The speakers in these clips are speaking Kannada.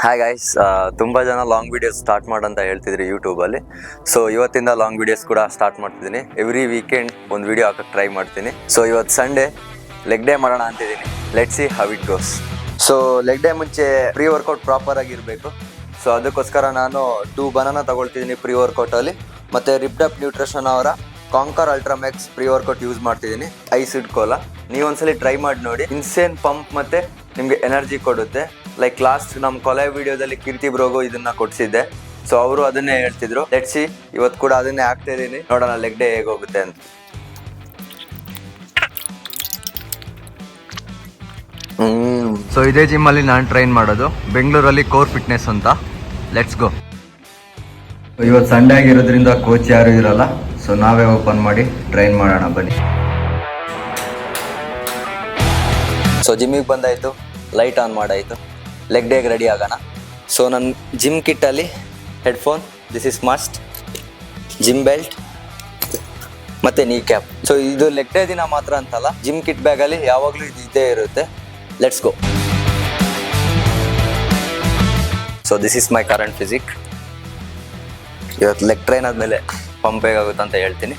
ಹಾಯ್ ಗೈಸ್, ತುಂಬ ಜನ ಲಾಂಗ್ ವೀಡಿಯೋಸ್ ಸ್ಟಾರ್ಟ್ ಮಾಡಂತ ಹೇಳ್ತಿದ್ರಿ ಯೂಟ್ಯೂಬಲ್ಲಿ. ಸೊ ಇವತ್ತಿಂದ ಲಾಂಗ್ ವೀಡಿಯೋಸ್ ಕೂಡ ಸ್ಟಾರ್ಟ್ ಮಾಡ್ತಿದ್ದೀನಿ. ಎವ್ರಿ ವೀಕೆಂಡ್ ಒಂದು ವೀಡಿಯೋ ಹಾಕಕ್ಕೆ ಟ್ರೈ ಮಾಡ್ತೀನಿ. ಸೊ ಇವತ್ತು ಸಂಡೇ ಲೆಗ್ ಡೇ ಮಾಡೋಣ ಅಂತಿದ್ದೀನಿ. Let's see how it goes. So leg day ಮುಂಚೆ ಪ್ರೀ ವರ್ಕೌಟ್ ಪ್ರಾಪರ್ ಆಗಿರಬೇಕು. ಸೊ ಅದಕ್ಕೋಸ್ಕರ ನಾನು 2 ಬನಾನಾ ತಗೊಳ್ತಿದ್ದೀನಿ ಪ್ರೀ ವರ್ಕೌಟಲ್ಲಿ. ಮತ್ತು ರಿಪ್ಡಪ್ ನ್ಯೂಟ್ರಿಷನ್ ಅವರ conquer ultra max pre workout use ಮಾಡ್ತಿದ್ದೀನಿ. ಐಸ್ ಇಟ್ಕೋಲ್ಲ, ನೀವು ಒಂದ್ಸಲಿ ಟ್ರೈ ಮಾಡಿ ನೋಡಿ. ಇನ್ಸೇನ್ ಪಂಪ್ ಮತ್ತು ನಿಮಗೆ ಎನರ್ಜಿ ಕೊಡುತ್ತೆ. ಲೈಕ್ ಲಾಸ್ಟ್ ನಮ್ಮ ಕೊಲೆ ವಿಡಿಯೋದಲ್ಲಿ ಕೀರ್ತಿ ಬ್ರೋಗು ಇದನ್ನ ಕೊಡ್ಸಿದ್ದೆ. ಸೊ ಅವರು ಅದನ್ನೇ ಹೇಳ್ತಿದ್ರು. ಲೆಟ್ಸ್ ಸಿ, ಇವತ್ತು ಕೂಡ ಅದನ್ನೇ ಹಾಕ್ತಾ ಇದ್ದೀನಿ. ನೋಡೋಣ ಲೆಗ್ ಡೇ ಹೇಗೋಗುತ್ತೆ ಅಂತ. ಸೊ ಇದೇ ಜಿಮ್ಮಲ್ಲಿ ನಾನು ಟ್ರೈನ್ ಮಾಡೋದು, ಬೆಂಗಳೂರಲ್ಲಿ ಕೋರ್ ಫಿಟ್ನೆಸ್ ಅಂತ. Let's go. ಇವತ್ತು ಸಂಡೇ ಆಗಿರೋದ್ರಿಂದ ಕೋಚ್ ಯಾರು ಇರಲ್ಲ, ಸೊ ನಾವೇ ಓಪನ್ ಮಾಡಿ ಟ್ರೈನ್ ಮಾಡೋಣ ಬನ್ನಿ. ಸೊ ಜಿಮ್ಮಿಗೆ ಬಂದಾಯಿತು, ಲೈಟ್ ಆನ್ ಮಾಡಾಯಿತು, ಲೆಗ್ ಡೇಗೆ ರೆಡಿ ಆಗೋಣ. ಸೊ ನನ್ನ ಜಿಮ್ ಕಿಟ್ಟಲ್ಲಿ headphone, this is must, gym belt ಮತ್ತು ನೀ ಕ್ಯಾಪ್. ಸೊ ಇದು ಲೆಗ್ ಡೇ ದಿನ ಮಾತ್ರ ಅಂತಲ್ಲ, ಜಿಮ್ ಕಿಟ್ ಬ್ಯಾಗಲ್ಲಿ ಯಾವಾಗಲೂ ಇದು ಇದ್ದೇ ಇರುತ್ತೆ. Let's go. So this is my current physique. ಇವತ್ತು ಲೆಗ್ ಟ್ರೈನ್ ಆದಮೇಲೆ ಪಂಪ್ ಹೇಗಾಗುತ್ತೆ ಅಂತ ಹೇಳ್ತೀನಿ.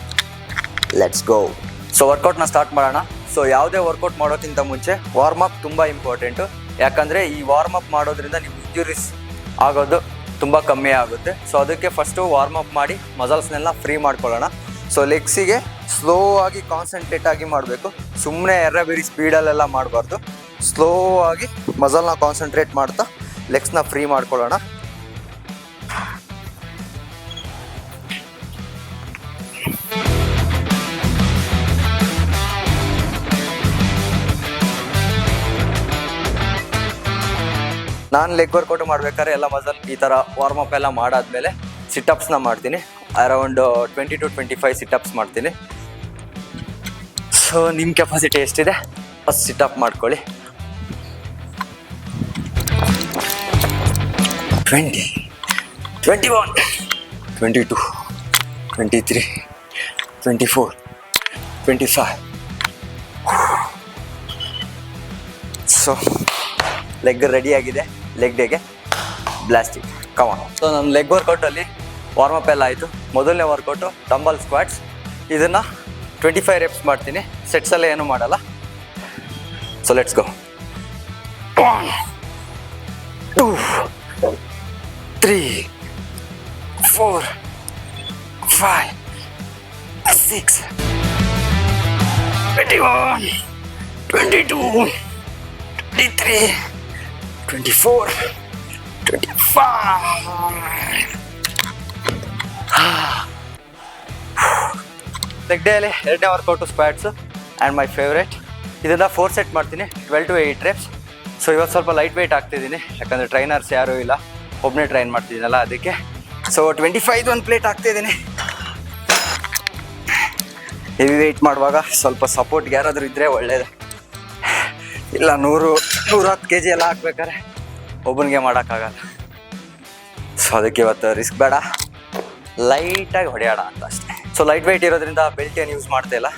Let's go. ಸೊ ವರ್ಕೌಟ್ನ ಸ್ಟಾರ್ಟ್ ಮಾಡೋಣ. ಸೊ ಯಾವುದೇ ವರ್ಕೌಟ್ ಮಾಡೋಕ್ಕಿಂತ ಮುಂಚೆ ವಾರ್ಮಪ್ ತುಂಬ ಇಂಪಾರ್ಟೆಂಟು. ಯಾಕಂದರೆ ಈ ವಾರ್ಮಪ್ ಮಾಡೋದ್ರಿಂದ ನೀವು ಇಂಜುರೀಸ್ ಆಗೋದು ತುಂಬ ಕಮ್ಮಿ ಆಗುತ್ತೆ. ಸೊ ಅದಕ್ಕೆ ಫಸ್ಟು ವಾರ್ಮಪ್ ಮಾಡಿ ಮಸಲ್ಸ್ನೆಲ್ಲ ಫ್ರೀ ಮಾಡ್ಕೊಳ್ಳೋಣ. ಸೊ ಲೆಗ್ಸಿಗೆ ಸ್ಲೋ ಆಗಿ ಕಾನ್ಸಂಟ್ರೇಟ್ ಆಗಿ ಮಾಡಬೇಕು. ಸುಮ್ಮನೆ ಎರ್ರಬೇರಿ ಸ್ಪೀಡಲ್ಲೆಲ್ಲ ಮಾಡಬಾರ್ದು. ಸ್ಲೋ ಆಗಿ ಮಸಲ್ನ ಕಾನ್ಸಂಟ್ರೇಟ್ ಮಾಡ್ತಾ ಲೆಗ್ಸ್ನ ಫ್ರೀ ಮಾಡ್ಕೊಳ್ಳೋಣ. ನಾನು ಲೆಗ್ ವರ್ಕೌಟ್ ಮಾಡ್ಬೇಕಾದ್ರೆ ಎಲ್ಲ ಮಸಲ್ ಈ ಥರ ವಾರ್ಮಪ್ ಎಲ್ಲ ಮಾಡಾದ್ಮೇಲೆ ಸಿಟಪ್ಸ್ನ ಮಾಡ್ತೀನಿ. ಅರೌಂಡ್ 20 to 25 ಸಿಟಪ್ಸ್ ಮಾಡ್ತೀನಿ. ಸೊ ನಿಮ್ಮ ಕೆಪಾಸಿಟಿ ಎಷ್ಟಿದೆ ಫಸ್ಟ್ ಸಿಟಪ್ ಮಾಡ್ಕೊಳ್ಳಿ. 20, 21, 22, 23, 24, 25. ಸೊ ಲೆಗ್ ರೆಡಿ ಆಗಿದೆ ಲೆಗ್ ಡೇಗೆ ಬ್ಲಾಸ್ಟಿಂಗ್. ಕಮಾನ್. ಸೊ ನನ್ನ ಲೆಗ್ ವರ್ಕೌಟಲ್ಲಿ ವಾರ್ಮಪ್ ಎಲ್ಲ ಆಯಿತು. ಮೊದಲನೇ ವರ್ಕೌಟು ಡಂಬಲ್ ಸ್ಕ್ವಾಟ್ಸ್. ಇದನ್ನು 25 ರೆಪ್ಸ್ ಮಾಡ್ತೀನಿ. ಸೆಟ್ಸಲ್ಲೇ ಏನೂ ಮಾಡಲ್ಲ. So let's go. 1, 2, 3, 4, 5, 6, 21, 22, 23, 24, 25. Leg daily ಎರಡನೇ workout squats and my favourite. ಇದನ್ನು 4 ಸೆಟ್ ಮಾಡ್ತೀನಿ, 12 to 8 ರೆಪ್ಸ್. ಸೊ ಇವತ್ತು ಸ್ವಲ್ಪ ಲೈಟ್ ವೆಯ್ಟ್ ಆಗ್ತಿದ್ದೀನಿ, ಯಾಕಂದರೆ ಟ್ರೈನರ್ಸ್ ಯಾರೂ ಇಲ್ಲ, ಒಬ್ಬನೇ ಟ್ರೈನ್ ಮಾಡ್ತಿದ್ದೀನಲ್ಲ ಅದಕ್ಕೆ. ಸೊ 25 ಒಂದು ಪ್ಲೇಟ್ ಹಾಕ್ತಿದ್ದೀನಿ. ಹೆವಿ ವೆಯ್ಟ್ ಮಾಡುವಾಗ ಸ್ವಲ್ಪ ಸಪೋರ್ಟ್ಗೆ ಯಾರಾದರೂ ಇದ್ದರೆ ಒಳ್ಳೆಯದು. ಇಲ್ಲ 100-110 kg ಎಲ್ಲ ಹಾಕ್ಬೇಕಾದ್ರೆ ಒಬ್ಬನಿಗೆ ಮಾಡೋಕ್ಕಾಗಲ್ಲ. ಸೊ ಅದಕ್ಕೆ ಇವತ್ತು ರಿಸ್ಕ್ ಬೇಡ, ಲೈಟಾಗಿ ಹೊಡೆಯೋಣ ಅಂತ ಅಷ್ಟೇ. ಸೊ ಲೈಟ್ ವೆಯ್ಟ್ ಇರೋದ್ರಿಂದ ಬೆಲ್ಟ್ ಏನು ಯೂಸ್ ಮಾಡ್ತಾಯಿಲ್ಲ.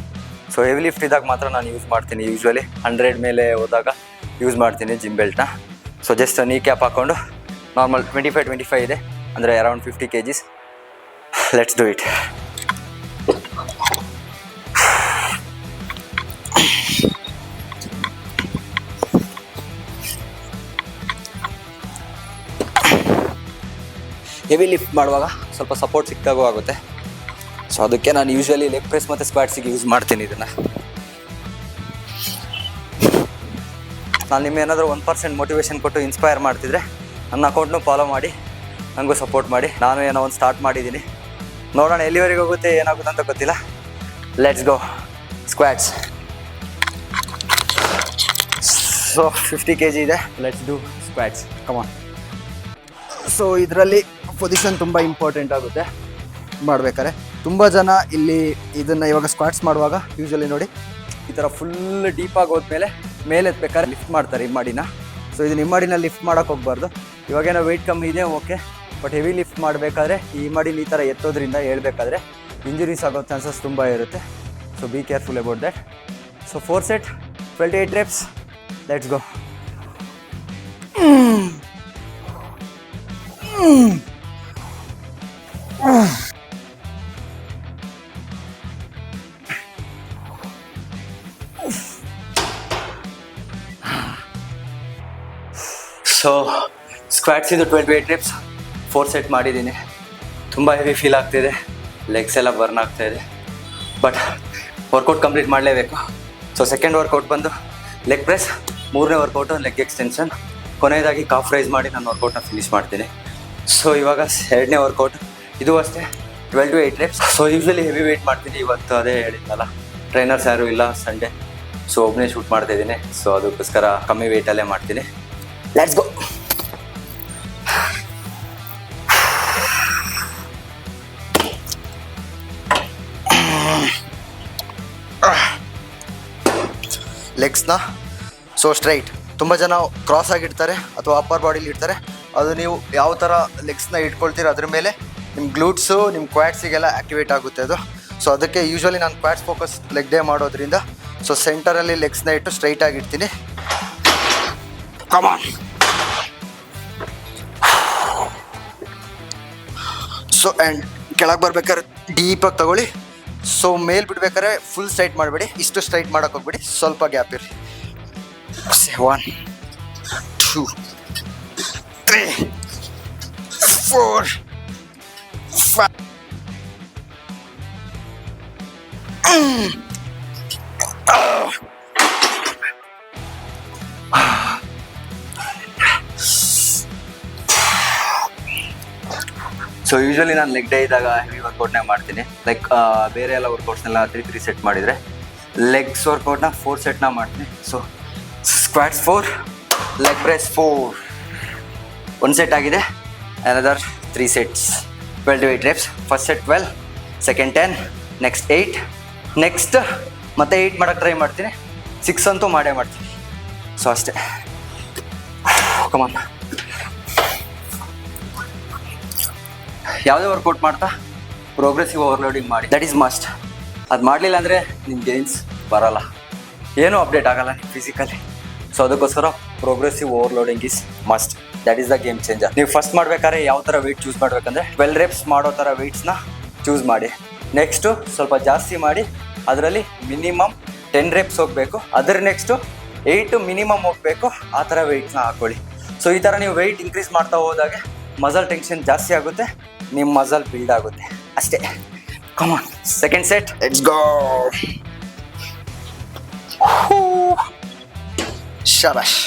ಸೊ ಹೆವಿ ಲಿಫ್ಟ್ ಇದ್ದಾಗ ಮಾತ್ರ ನಾನು ಯೂಸ್ ಮಾಡ್ತೀನಿ. ಯೂಶ್ವಲಿ 100 ಮೇಲೆ ಹೋದಾಗ ಯೂಸ್ ಮಾಡ್ತೀನಿ ಜಿಮ್ ಬೆಲ್ಟ್ನ. ಸೊ ಜಸ್ಟ್ ನೀ ಕ್ಯಾಪ್ ಹಾಕ್ಕೊಂಡು ನಾರ್ಮಲ್ 25 ಇದೆ, ಅಂದರೆ around 50 kg. Let's do it. Heavy lift ಮಾಡುವಾಗ ಸ್ವಲ್ಪ ಸಪೋರ್ಟ್ ಸಿಕ್ಕಾಗೂ ಆಗುತ್ತೆ. ಸೊ ಅದಕ್ಕೆ ನಾನು ಯೂಶ್ವಲಿ ಲೆಗ್ ಪ್ರೆಸ್ ಮತ್ತು ಸ್ಕ್ವಾಟ್ಸಿಗೆ ಯೂಸ್ ಮಾಡ್ತೀನಿ ಇದನ್ನು. ನಾನು ನಿಮ್ಗೇನಾದರೂ 1% ಮೋಟಿವೇಶನ್ ಕೊಟ್ಟು ಇನ್ಸ್ಪೈರ್ ಮಾಡ್ತಿದ್ರೆ ನನ್ನ ಅಕೌಂಟ್ನೂ ಫಾಲೋ ಮಾಡಿ, ನನಗೂ ಸಪೋರ್ಟ್ ಮಾಡಿ. ನಾನು ಏನೋ ಒಂದು ಸ್ಟಾರ್ಟ್ ಮಾಡಿದ್ದೀನಿ, ನೋಡೋಣ ಎಲ್ಲಿವರೆಗೆ ಹೋಗುತ್ತೆ ಏನಾಗುತ್ತೆ ಅಂತ ಗೊತ್ತಿಲ್ಲ. Let's go. Squats. So 50 kg ಇದೆ. Let's do squats. Come on. So ಇದರಲ್ಲಿ ಪೊಸಿಷನ್ ತುಂಬ ಇಂಪಾರ್ಟೆಂಟ್ ಆಗುತ್ತೆ ಮಾಡಬೇಕಾದ್ರೆ. ತುಂಬ ಜನ ಇಲ್ಲಿ ಇದನ್ನು ಇವಾಗ ಸ್ಕ್ವಾಟ್ಸ್ ಮಾಡುವಾಗ ಯೂಶ್ವಲಿ ನೋಡಿ ಈ ಥರ ಫುಲ್ ಡೀಪಾಗಿ ಹೋದ್ಮೇಲೆ ಮೇಲೆ ಎತ್ಬೇಕಾದ್ರೆ ಲಿಫ್ಟ್ ಮಾಡ್ತಾರೆ ಈ ಮಾಡಿನ. ಸೊ ಇದನ್ನ ಮಾಡಿನ ಲಿಫ್ಟ್ ಮಾಡೋಕ್ಕೆ ಹೋಗ್ಬಾರ್ದು. ಇವಾಗೇನೋ ವೆಯ್ಟ್ ಕಮ್ಮಿ ಇದೆ ಓಕೆ, ಬಟ್ ಹೆವಿ ಲಿಫ್ಟ್ ಮಾಡಬೇಕಾದ್ರೆ ಈ ಮಾಡಿನ ಈ ಥರ ಎತ್ತೋದ್ರಿಂದ ಹೇಳ್ಬೇಕಾದ್ರೆ ಇಂಜುರೀಸ್ ಆಗೋ ಚಾನ್ಸಸ್ ತುಂಬ ಇರುತ್ತೆ. So be careful about that. So 4 set 28 reps. Let's go. So squats ಇದು 28 reps 4 ಸೆಟ್ ಮಾಡಿದ್ದೀನಿ. ತುಂಬ ಹೆವಿ ಫೀಲ್ ಆಗ್ತಿದೆ, ಲೆಗ್ಸ್ ಎಲ್ಲ ಬರ್ನ್ ಆಗ್ತಾ ಇದೆ, ಬಟ್ ವರ್ಕೌಟ್ ಕಂಪ್ಲೀಟ್ ಮಾಡಲೇಬೇಕು. ಸೊ ಸೆಕೆಂಡ್ ವರ್ಕೌಟ್ ಬಂದು ಲೆಗ್ ಪ್ರೆಸ್, ಮೂರನೇ ವರ್ಕೌಟು ಲೆಗ್ ಎಕ್ಸ್ಟೆನ್ಷನ್, ಕೊನೆಯದಾಗಿ ಕಾಫ್ ರೈಸ್ ಮಾಡಿ ನಾನು ವರ್ಕೌಟ್ನ ಫಿನಿಶ್ ಮಾಡ್ತೀನಿ. ಸೊ ಇವಾಗ ಎರಡನೇ ವರ್ಕೌಟ್, ಇದು ಅಷ್ಟೇ 12 to 8 reps. So usually heavy weight ಮಾಡ್ತೀನಿ, ಇವತ್ತು ಅದೇ ಹೇಳಿದ್ನಲ್ಲ ಟ್ರೈನರ್ಸ್ ಯಾರೂ ಇಲ್ಲ, ಸಂಡೇ, ಸೊ ಒಬ್ಬನೇ ಶೂಟ್ ಮಾಡ್ತಾಯಿದ್ದೀನಿ. ಸೊ ಅದಕ್ಕೋಸ್ಕರ ಕಮ್ಮಿ ವೆಯ್ಟಲ್ಲೇ ಮಾಡ್ತೀನಿ. Let's go. ಲೆಗ್ಸ್ನ ಸೊ ಸ್ಟ್ರೈಟ್, ತುಂಬ ಜನ ಕ್ರಾಸ್ ಆಗಿರ್ತಾರೆ ಅಥವಾ ಅಪ್ಪರ್ ಬಾಡಿಲಿ ಇಡ್ತಾರೆ. ಅದು ನೀವು ಯಾವ ಥರ ಲೆಗ್ಸ್ನ ಇಟ್ಕೊಳ್ತೀರ ಅದ್ರ ಮೇಲೆ ನಿಮ್ಮ ಗ್ಲೂಟ್ಸು, ನಿಮ್ಮ ಕ್ವಾಡ್ಸಿಗೆಲ್ಲ ಆ್ಯಕ್ಟಿವೇಟ್ ಆಗುತ್ತೆ ಅದು. ಸೊ ಅದಕ್ಕೆ ಯೂಶ್ವಲಿ ನಾನು ಕ್ವಾಡ್ಸ್ ಫೋಕಸ್ ಲೆಗ್ ಡೇ ಮಾಡೋದ್ರಿಂದ ಸೊ ಸೆಂಟರಲ್ಲಿ ಲೆಗ್ಸ್ನ ಇಟ್ಟು ಸ್ಟ್ರೈಟ್ ಆಗಿರ್ತೀನಿ. ಕಮಾನ್. ಸೊ ಆ್ಯಂಡ್ ಕೆಳಗೆ ಬರ್ಬೇಕಾದ್ರೆ ಡೀಪಾಗಿ ತಗೊಳ್ಳಿ. ಸೊ ಮೇಲ್ ಬಿಡ್ಬೇಕಾದ್ರೆ ಫುಲ್ ಸ್ಟ್ರೈಟ್ ಮಾಡಬೇಡಿ, ಇಷ್ಟು ಸ್ಟ್ರೈಟ್ ಮಾಡೋಕೆ ಹೋಗ್ಬೇಡಿ, ಸ್ವಲ್ಪ ಗ್ಯಾಪ್ ಇರಲಿ. 1 2 3 4 5 ಸೊ ಯೂಶ್ವಲಿ ನಾನು ಲೆಗ್ ಡೇ ಇದ್ದಾಗ ಹೆವಿ ವರ್ಕೌಟ್ನೇ ಮಾಡ್ತೀನಿ. ಲೈಕ್ ಬೇರೆ ಎಲ್ಲ ವರ್ಕೌಟ್ಸ್ನೆಲ್ಲ 3 ಸೆಟ್ ಮಾಡಿದರೆ, ಲೆಗ್ಸ್ ವರ್ಕೌಟ್ನ 4 ಸೆಟ್ನ ಮಾಡ್ತೀನಿ. So squats 4, leg press 4, 1 set ಆಗಿದೆ. Another 3 sets 12 to 8 reps. First set 12, second 10, next 8, next ಮತ್ತೆ 8 ಮಾಡೋಕ್ಕೆ ಟ್ರೈ ಮಾಡ್ತೀನಿ. 6 ಅಂತೂ ಮಾಡೇ ಮಾಡ್ತೀನಿ. ಸೊ ಅಷ್ಟೇ. ಕಮಾನ್. ಯಾವುದೇ ವರ್ಕೌಟ್ ಮಾಡ್ತಾ ಪ್ರೋಗ್ರೆಸಿವ್ ಓವರ್ಲೋಡಿಂಗ್ ಮಾಡಿ, ದಟ್ ಈಸ್ ಮಸ್ಟ್. ಅದು ಮಾಡಲಿಲ್ಲ ಅಂದರೆ ನಿಮ್ಮ ಗೇನ್ಸ್ ಬರೋಲ್ಲ, ಏನೂ ಅಪ್ಡೇಟ್ ಆಗೋಲ್ಲ ನಿಮ್ಮ ಫಿಸಿಕಲಿ. ಸೊ ಅದಕ್ಕೋಸ್ಕರ progressive overloading is must, that is the game changer. ನೀವು ಫಸ್ಟ್ ಮಾಡಬೇಕಾದ್ರೆ ಯಾವ ಥರ ವೆಯ್ಟ್ ಚೂಸ್ ಮಾಡಬೇಕಂದ್ರೆ 12 reps ಮಾಡೋ ಥರ ವೆಯ್ಟ್ಸ್ನ ಚೂಸ್ ಮಾಡಿ. ನೆಕ್ಸ್ಟು ಸ್ವಲ್ಪ ಜಾಸ್ತಿ ಮಾಡಿ, ಅದರಲ್ಲಿ ಮಿನಿಮಮ್ 10 reps ಹೋಗಬೇಕು. ಅದರ ನೆಕ್ಸ್ಟು 8 ಮಿನಿಮಮ್ ಹೋಗಬೇಕು, ಆ ಥರ ವೆಯ್ಟ್ಸ್ನ ಹಾಕ್ಕೊಳ್ಳಿ. ಸೊ ಈ ಥರ ನೀವು ವೆಯ್ಟ್ ಇನ್ಕ್ರೀಸ್ ಮಾಡ್ತಾ ಹೋದಾಗೆ ಮಸಲ್ ಟೆನ್ಷನ್ ಜಾಸ್ತಿ ಆಗುತ್ತೆ, ನಿಮ್ಮ ಮಸಲ್ ಬಿಲ್ಡ್ ಆಗುತ್ತೆ ಅಷ್ಟೇ. Come on. Second set, let's go. ಶಾಬಾಷ್.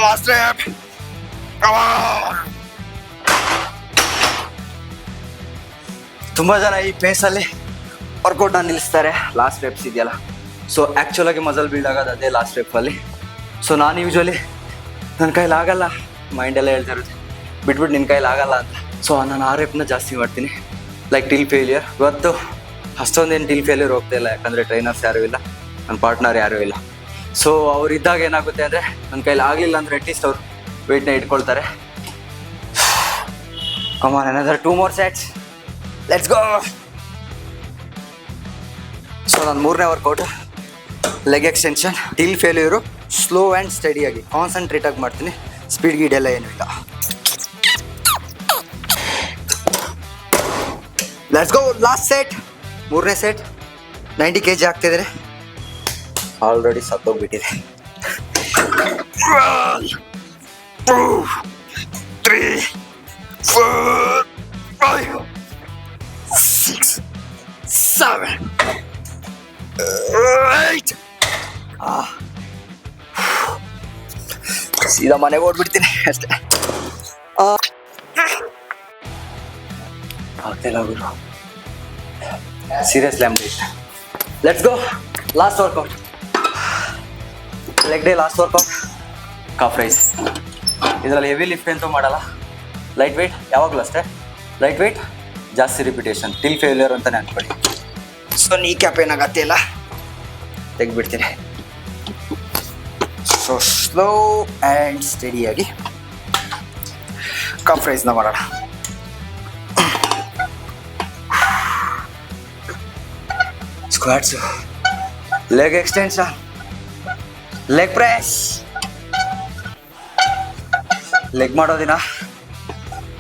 Last step. Come on. ತುಂಬ ಜನ ಈ ಪೇಸಲ್ಲಿ ವರ್ಕೌಟ್ನ ನಿಲ್ಲಿಸ್ತಾರೆ, ಲಾಸ್ಟ್ ರೆಪ್ಸ್ ಇದೆಯಲ್ಲ. ಸೊ ಆ್ಯಕ್ಚುಲಾಗಿ ಮಸಲ್ ಬಿಲ್ಡ್ ಆಗೋದು ಅದೇ ಲಾಸ್ಟ್ ರೆಪ್ಪಲ್ಲಿ. ಸೊ ನಾನು ಯೂಶ್ವಲಿ ನನ್ನ ಕೈಲಿ ಆಗಲ್ಲ, ಮೈಂಡೆಲ್ಲ ಹೇಳ್ತಾ ಇರುತ್ತೆ ಬಿಟ್ಬಿಟ್ಟು ನಿನ್ನ ಕೈಲಿ ಆಗಲ್ಲ ಅಂತ. ಸೊ ನಾನು ಆ ರೆಪ್ನ ಜಾಸ್ತಿ ಮಾಡ್ತೀನಿ, ಲೈಕ್ ಟಿಲ್ ಫೇಲಿಯರ್. ಇವತ್ತು ಅಷ್ಟೊಂದೇನು ಟಿಲ್ ಫೇಲಿಯರ್ ಹೋಗ್ತಾ ಇಲ್ಲ, ಯಾಕಂದರೆ ಟ್ರೈನರ್ಸ್ ಯಾರೂ ಇಲ್ಲ, ನನ್ನ ಪಾರ್ಟ್ನರ್ ಯಾರೂ ಇಲ್ಲ. ಸೊ ಅವ್ರು ಇದ್ದಾಗ ಏನಾಗುತ್ತೆ ಅಂದರೆ ನನ್ನ ಕೈಲಿ ಆಗಲಿಲ್ಲ ಅಂದರೆ ಅಟ್ಲೀಸ್ಟ್ ಅವರು ವೆಯ್ಟ್ನ ಇಟ್ಕೊಳ್ತಾರೆ. Come on, another 2 more sets. Let's go. So ನಾನು ಮೂರನೇ workout leg extension, till failure, slow and ಸ್ಟಡಿಯಾಗಿ ಕಾನ್ಸಂಟ್ರೇಟಾಗಿ ಮಾಡ್ತೀನಿ, ಸ್ಪೀಡ್ ಗೀಡ್ ಎಲ್ಲ ಏನೂ ಇಲ್ಲ. Let's go. ಲಾಸ್ಟ್ ಸೆಟ್, ಮೂರನೇ ಸೆಟ್. 90 kg ಆಗ್ತಿದ್ದಾರೆ, ಆಲ್ರೆಡಿ ಸತ್ತೋಗ್ಬಿಟ್ಟಿದೆ. 1 2 3 4 5 6 7 8. ಸೀದಾ ಮನೆಗೆ ಓಡ್ಬಿಡ್ತೀನಿ ಅಷ್ಟೇ. ಆಗ್ತಿಲ್ಲ ಗುರು, seriously am late. Let's go. Last workout, leg day last workout, calf raise. ಇದರಲ್ಲಿ ಹೆವಿ ಲಿಫ್ಟ್ ಅಂತೂ ಮಾಡಲ್ಲ, ಲೈಟ್ ವೆಯ್ಟ್, ಯಾವಾಗಲೂ ಅಷ್ಟೇ ಲೈಟ್ ವೆಯ್ಟ್, ಜಾಸ್ತಿ ರಿಪಿಟೇಷನ್, ಟಿಲ್ ಫೇಲ್ಯೂರ್ ಅಂತಲೇ ಅನ್ಕೊಳ್ಳಿ. ಸೊ ನೀ ಕ್ಯಾಪ್ ಏನಾಗತ್ತೆ ಇಲ್ಲ, ತೆಗ್ದುಬಿಡ್ತೀನಿ. ಸೊ ಸ್ಲೋ ಆ್ಯಂಡ್ ಸ್ಟಡಿಯಾಗಿ ಕಾಫ್ ರೈಸ್ನ ಮಾಡೋಣ. Squats, leg extension, leg press. Leg ಮಾಡೋದಿನ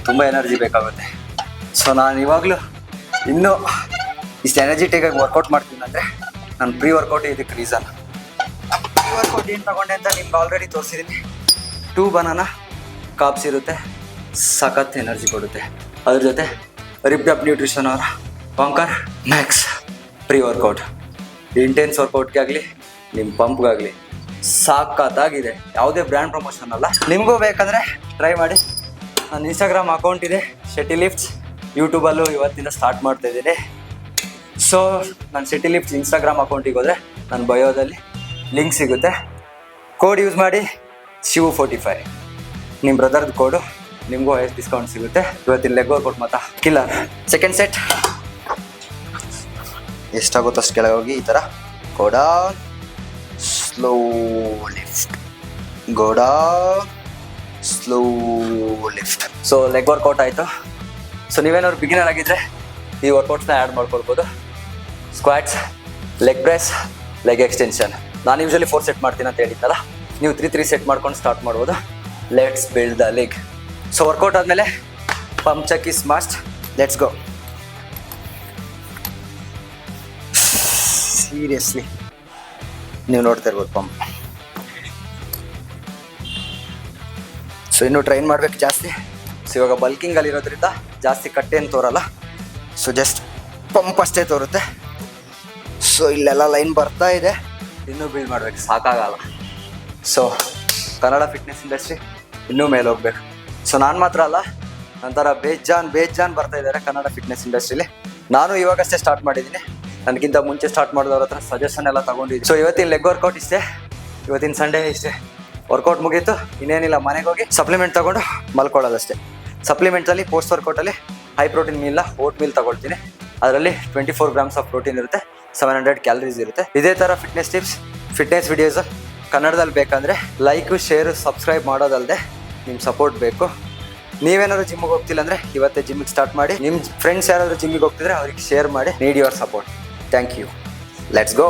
ತುಂಬ ಎನರ್ಜಿ ಬೇಕಾಗುತ್ತೆ. ಸೊ ನಾನು ಇವಾಗಲೂ ಇನ್ನೂ ಇಷ್ಟು ಎನರ್ಜಿಟಿಕಾಗಿ ವರ್ಕೌಟ್ ಮಾಡ್ತೀನಿ ಅಂದರೆ ನಾನು ಪ್ರೀ ವರ್ಕೌಟ್ ಇದಕ್ಕೆ ರೀಸನ್. ಪ್ರೀ ವರ್ಕೌಟ್ ಏನು ತಗೊಂಡೆ ಅಂತ ನಿಮ್ಗೆ ಆಲ್ರೆಡಿ ತೋರಿಸಿದ್ದೀನಿ. 2 ಬನಾನಾ ಕಾಪ್ಸ್ ಇರುತ್ತೆ, ಸಖತ್ ಎನರ್ಜಿ ಕೊಡುತ್ತೆ. ಅದ್ರ ಜೊತೆ ರಿಪ್ ಅಪ್ ನ್ಯೂಟ್ರಿಷನ್ ಅವರ conquer max pre workout. Intense ವರ್ಕೌಟ್ಗೆ ಆಗಲಿ ನಿಮ್ಮ ಪಂಪ್ಗಾಗಲಿ ಸಾಕತ್ತಾಗಿದೆ. ಯಾವುದೇ ಬ್ರ್ಯಾಂಡ್ ಪ್ರಮೋಷನ್ ಅಲ್ಲ. ನಿಮಗೂ ಬೇಕಂದರೆ ಟ್ರೈ ಮಾಡಿ. ನನ್ನ ಇನ್ಸ್ಟಾಗ್ರಾಮ್ ಅಕೌಂಟ್ ಇದೆ ಶೆಟ್ಟಿ ಲಿಫ್ಟ್ಸ್. ಯೂಟ್ಯೂಬಲ್ಲೂ ಇವತ್ತಿಂದ ಸ್ಟಾರ್ಟ್ ಮಾಡ್ತಾ ಇದ್ದೀನಿ. ಸೊ ನಾನು ಶೆಟ್ಟಿ ಲಿಫ್ಟ್ಸ್ ಇನ್ಸ್ಟಾಗ್ರಾಮ್ ಅಕೌಂಟಿಗೆ ಹೋದರೆ ನನ್ನ ಬಯೋದಲ್ಲಿ ಲಿಂಕ್ ಸಿಗುತ್ತೆ. ಕೋಡ್ ಯೂಸ್ ಮಾಡಿ ಶಿವು45 ನಿಮ್ಮ ಬ್ರದರ್ದು ಕೋಡು, ನಿಮಗೂ ಹೈಯೆಸ್ಟ್ ಡಿಸ್ಕೌಂಟ್ ಸಿಗುತ್ತೆ. ಇವತ್ತಿನ ಲೆಗ್ ವರ್ಕೌಟ್ ಮಾತ್ರ ಕಿಲ್ಲರ್. ಸೆಕೆಂಡ್ ಸೆಟ್ ಎಷ್ಟಾಗುತ್ತೋ ಅಷ್ಟು ಕೆಳಗೆ ಹೋಗಿ ಈ ಥರ go down, slow lift, go down, slow lift. So leg workout ಆಯಿತು. ಸೊ ನೀವೇನಾದ್ರು ಬಿಗಿನರ್ ಆಗಿದ್ದರೆ ಈ ವರ್ಕೌಟ್ಸ್ನ ಆ್ಯಡ್ ಮಾಡ್ಕೊಳ್ಬೋದು. Squats, leg press, leg extension. ನಾನು ಯೂಶಲಿ 4 ಸೆಟ್ ಮಾಡ್ತೀನಿ ಅಂತ ಹೇಳಿದ್ದಲ್ಲ, ನೀವು 3 ಸೆಟ್ ಮಾಡ್ಕೊಂಡು ಸ್ಟಾರ್ಟ್ ಮಾಡ್ಬೋದು. Let's build the leg. So workout ಆದಮೇಲೆ pump check is must. Let's go. Seriously ನೀವು ನೋಡ್ತಾ ಇರ್ಬೋದು ಪಂಪ್. ಸೊ ಇನ್ನೂ ಟ್ರೈನ್ ಮಾಡ್ಬೇಕು ಜಾಸ್ತಿ. ಸೊ ಇವಾಗ ಬಲ್ಕಿಂಗಲ್ಲಿರೋದ್ರಿಂದ ಜಾಸ್ತಿ ಕಟ್ಟೇನು ತೋರಲ್ಲ. ಸೊ ಜಸ್ಟ್ ಪಂಪ್ ಅಷ್ಟೇ ತೋರುತ್ತೆ. ಸೊ ಇಲ್ಲೆಲ್ಲ ಲೈನ್ ಬರ್ತಾ ಇದೆ, ಇನ್ನೂ ಬಿಲ್ಡ್ ಮಾಡ್ಬೇಕು, ಸಾಕಾಗಲ್ಲ. ಸೊ ಕನ್ನಡ ಫಿಟ್ನೆಸ್ ಇಂಡಸ್ಟ್ರಿ ಇನ್ನೂ ಮೇಲೆ ಹೋಗ್ಬೇಕು. ಸೊ ನಾನು ಮಾತ್ರ ಅಲ್ಲ, ನಂತರ ಬೇಜಾನ್ ಬರ್ತಾ ಇದ್ದಾರೆ ಕನ್ನಡ ಫಿಟ್ನೆಸ್ ಇಂಡಸ್ಟ್ರಿಲಿ. ನಾನು ಇವಾಗಷ್ಟೇ ಸ್ಟಾರ್ಟ್ ಮಾಡಿದ್ದೀನಿ. ನನಗಿಂತ ಮುಂಚೆ ಸ್ಟಾರ್ಟ್ ಮಾಡಿದವ್ರ ಹತ್ರ ಸಜೆಷನ್ ಎಲ್ಲ ತೊಗೊಂಡಿದ್ದೀನಿ. ಸೊ ಇವತ್ತಿನ ಲೆಗ್ ವರ್ಕೌಟ್ ಇಷ್ಟೇ, ಇವತ್ತಿನ ಸಂಡೇ ಇಷ್ಟೇ. ವರ್ಕೌಟ್ ಮುಗೀತು, ಇನ್ನೇನಿಲ್ಲ, ಮನೆಗೆ ಹೋಗಿ ಸಪ್ಲಿಮೆಂಟ್ ತೊಗೊಂಡು ಮಲ್ಕೊಳ್ಳೋದಷ್ಟೇ. ಸಪ್ಲಿಮೆಂಟಲ್ಲಿ ಪೋಸ್ಟ್ ವರ್ಕೌಟಲ್ಲಿ ಹೈ ಪ್ರೋಟೀನ್ ಮೀಲ್ನ ಓಟ್ ಮೀಲ್ ತೊಗೊಳ್ತೀನಿ. ಅದರಲ್ಲಿ 24 ಗ್ರಾಮ್ಸ್ ಆಫ್ ಪ್ರೋಟೀನ್ ಇರುತ್ತೆ, 700 ಕ್ಯಾಲರೀಸ್ ಇರುತ್ತೆ. ಇದೇ ಥರ ಫಿಟ್ನೆಸ್ ಟಿಪ್ಸ್, ಫಿಟ್ನೆಸ್ ವಿಡಿಯೋಸ್ ಕನ್ನಡದಲ್ಲಿ ಬೇಕಂದರೆ ಲೈಕು, ಶೇರು, ಸಬ್ಸ್ಕ್ರೈಬ್ ಮಾಡೋದಲ್ಲದೆ ನಿಮ್ಮ ಸಪೋರ್ಟ್ ಬೇಕು. ನೀವೇನಾದ್ರು ಜಿಮ್ಮಿಗೆ ಹೋಗ್ತಿಲ್ಲ ಅಂದರೆ ಇವತ್ತೇ ಜಿಮ್ಮಿಗೆ ಸ್ಟಾರ್ಟ್ ಮಾಡಿ. ನಿಮ್ಮ ಫ್ರೆಂಡ್ಸ್ ಯಾರಾದರೂ ಜಿಮ್ಮಿಗೆ ಹೋಗ್ತಿದ್ರೆ ಅವ್ರಿಗೆ ಶೇರ್ ಮಾಡಿ. Need your support. Thank you. Let's go.